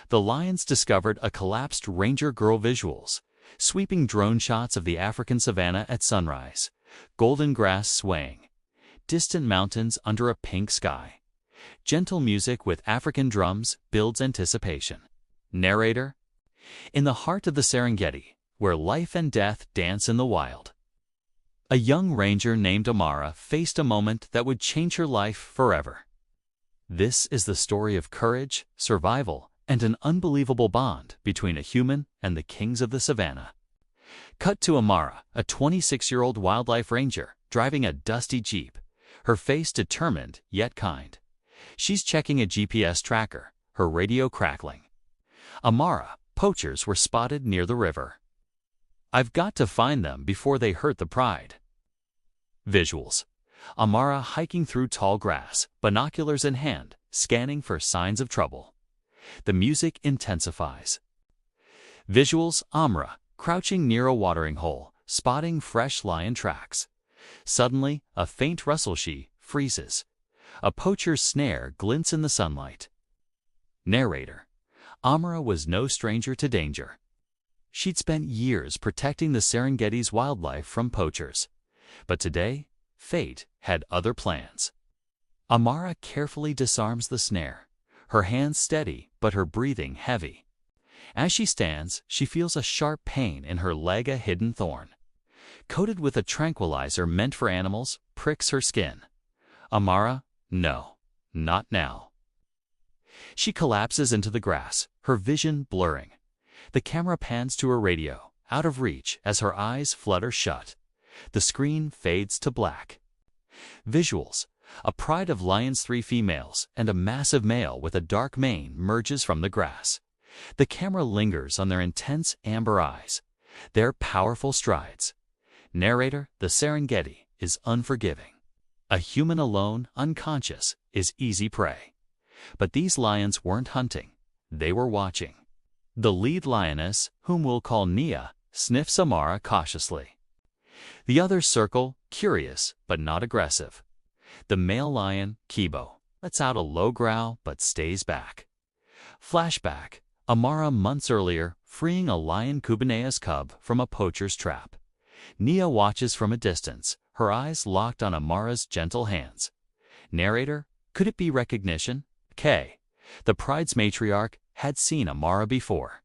The lions discovered a collapsed ranger girl visuals, sweeping drone shots of the African savanna at sunrise, golden grass swaying, distant mountains under a pink sky. Gentle music with African drums builds anticipation. Narrator: in the heart of the Serengeti, where life and death dance in the wild, a young ranger named Amara faced a moment that would change her life forever. This is the story of courage, survival, and an unbelievable bond between a human and the kings of the savannah. Cut to Amara, a 26-year-old wildlife ranger, driving a dusty Jeep, her face determined yet kind. She's checking a GPS tracker, her radio crackling. Amara, poachers were spotted near the river. I've got to find them before they hurt the pride. Visuals: Amara hiking through tall grass, binoculars in hand, scanning for signs of trouble. The music intensifies. Visuals: Amara, crouching near a watering hole, spotting fresh lion tracks. Suddenly, a faint rustle, she freezes. A poacher's snare glints in the sunlight. Narrator: Amara was no stranger to danger. She'd spent years protecting the Serengeti's wildlife from poachers. But today, fate had other plans. Amara carefully disarms the snare, her hands steady but her breathing heavy. As she stands, she feels a sharp pain in her leg. A hidden thorn, coated with a tranquilizer meant for animals, pricks her skin. Amara: no, not now. She collapses into the grass, her vision blurring. The camera pans to her radio, out of reach as her eyes flutter shut. The screen fades to black. Visuals: a pride of lions, 3 females, and a massive male with a dark mane merges from the grass. The camera lingers on their intense amber eyes, their powerful strides. Narrator: the Serengeti is unforgiving. A human alone, unconscious, is easy prey. But these lions weren't hunting, they were watching. The lead lioness, whom we'll call Nia, sniffs Amara cautiously. The others circle, curious but not aggressive. The male lion, Kibo, lets out a low growl but stays back. Flashback: Amara months earlier, freeing a lion Kubanea's cub from a poacher's trap. Nia watches from a distance, her eyes locked on Amara's gentle hands. Narrator: could it be recognition? The pride's matriarch had seen Amara before.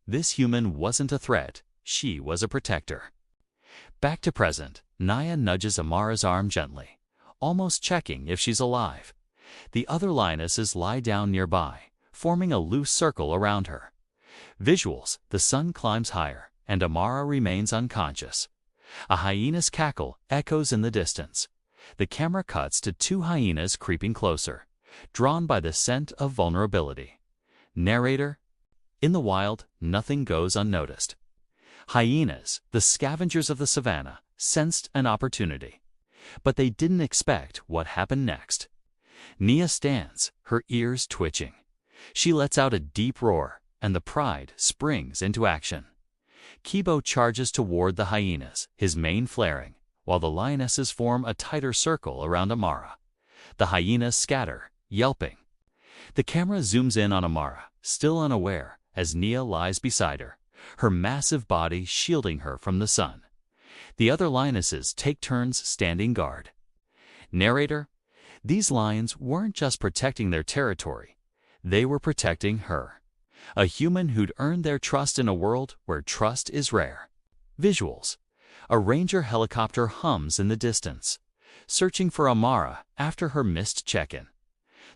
This human wasn't a threat, she was a protector. Back to present, Nia nudges Amara's arm gently, almost checking if she's alive. The other lionesses lie down nearby, forming a loose circle around her. Visuals: the sun climbs higher, and Amara remains unconscious. A hyena's cackle echoes in the distance. The camera cuts to 2 hyenas creeping closer, drawn by the scent of vulnerability. Narrator: in the wild, nothing goes unnoticed. Hyenas, the scavengers of the savannah, sensed an opportunity. But they didn't expect what happened next. Nia stands, her ears twitching. She lets out a deep roar, and the pride springs into action. Kibo charges toward the hyenas, his mane flaring, while the lionesses form a tighter circle around Amara. The hyenas scatter, yelping. The camera zooms in on Amara, still unaware, as Nia lies beside her, her massive body shielding her from the sun. The other lionesses take turns standing guard. Narrator: these lions weren't just protecting their territory, they were protecting her. A human who'd earned their trust in a world where trust is rare. Visuals: a ranger helicopter hums in the distance, searching for Amara after her missed check-in.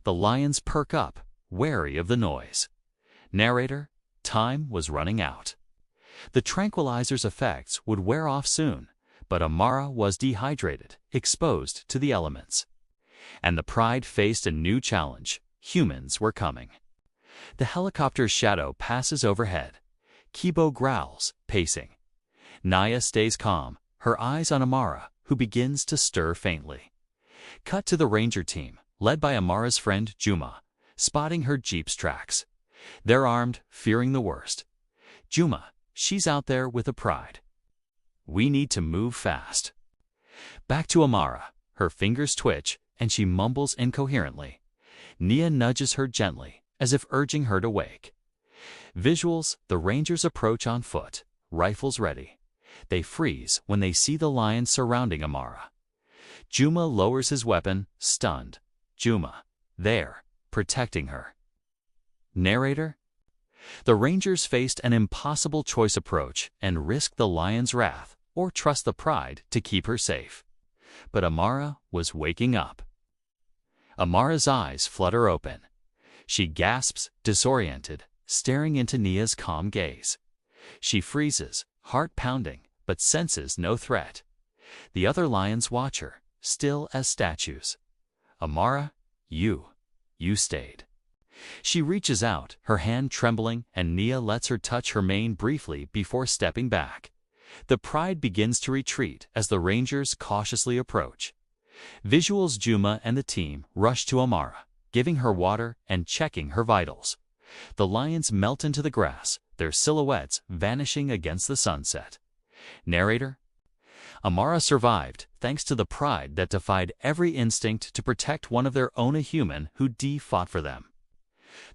The lions perk up, wary of the noise. Narrator: time was running out. The tranquilizer's effects would wear off soon, but Amara was dehydrated, exposed to the elements. And the pride faced a new challenge: humans were coming. The helicopter's shadow passes overhead. Kibo growls, pacing. Nia stays calm, her eyes on Amara, who begins to stir faintly. Cut to the ranger team, led by Amara's friend Juma, spotting her Jeep's tracks. They're armed, fearing the worst. Juma, she's out there with a pride. We need to move fast. Back to Amara, her fingers twitch, and she mumbles incoherently. Nia nudges her gently, as if urging her to wake. Visuals: the Rangers approach on foot, rifles ready. They freeze when they see the lions surrounding Amara. Juma lowers his weapon, stunned. Juma, there, protecting her. Narrator: the Rangers faced an impossible choice: approach and risk the lion's wrath, or trust the pride to keep her safe. But Amara was waking up. Amara's eyes flutter open. She gasps, disoriented, staring into Nia's calm gaze. She freezes, heart pounding, but senses no threat. The other lions watch her, still as statues. Amara, you stayed. She reaches out, her hand trembling, and Nia lets her touch her mane briefly before stepping back. The pride begins to retreat as the Rangers cautiously approach. Visuals: Juma and the team rush to Amara, giving her water and checking her vitals. The lions melt into the grass, their silhouettes vanishing against the sunset. Narrator: Amara survived thanks to the pride that defied every instinct to protect one of their own, a human who fought for them.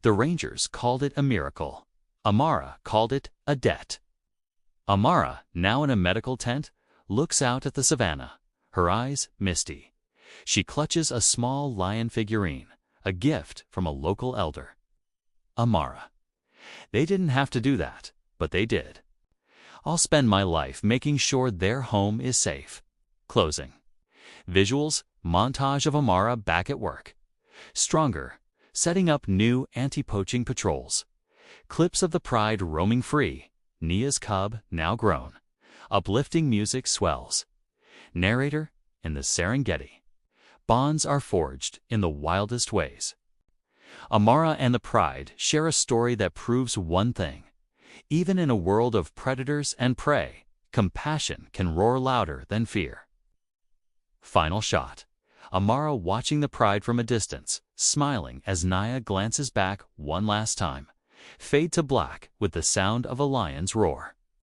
The Rangers called it a miracle. Amara called it a debt. Amara, now in a medical tent, looks out at the savannah, her eyes misty. She clutches a small lion figurine, a gift from a local elder. Amara: they didn't have to do that, but they did. I'll spend my life making sure their home is safe. Closing. Visuals: montage of Amara back at work. Stronger, setting up new anti-poaching patrols. Clips of the pride roaming free, Nia's cub now grown. Uplifting music swells. Narrator: in the Serengeti. Bonds are forged in the wildest ways. Amara and the pride share a story that proves one thing. Even in a world of predators and prey, compassion can roar louder than fear. Final shot: Amara watching the pride from a distance, smiling as Nia glances back one last time. Fade to black with the sound of a lion's roar.